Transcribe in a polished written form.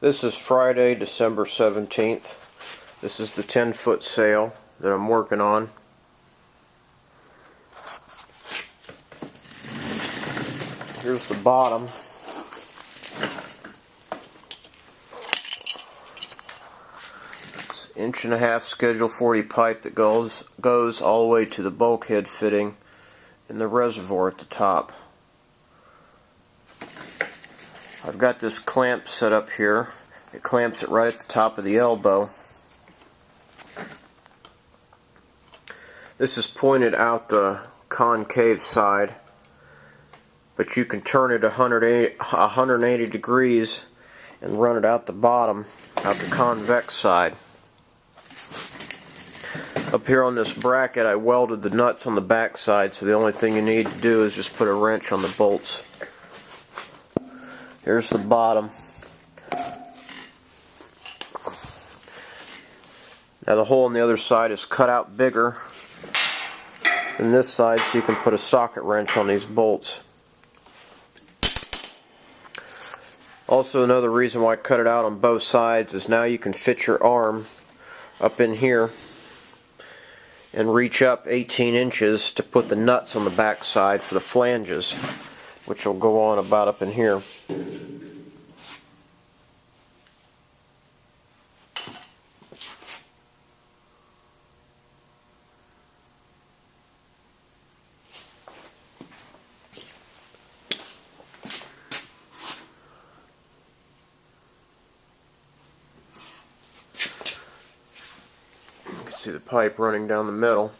This is Friday, December 17th. This is the 10-foot sail that I'm working on. Here's the bottom. It's 1.5 inch Schedule 40 pipe that goes all the way to the bulkhead fitting in the reservoir at the top. I've got this clamp set up here. It clamps it right at the top of the elbow. This is pointed out the concave side, but you can turn it 180 degrees and run it out the bottom, out the convex side. Up here on this bracket, I welded the nuts on the back side, so the only thing you need to do is just put a wrench on the bolts. Here's the bottom. Now the hole on the other side is cut out bigger than this side, so you can put a socket wrench on these bolts. Also, another reason why I cut it out on both sides is now you can fit your arm up in here and reach up 18 inches to put the nuts on the back side for the flanges, which will go on about up in here. You can see the pipe running down the middle.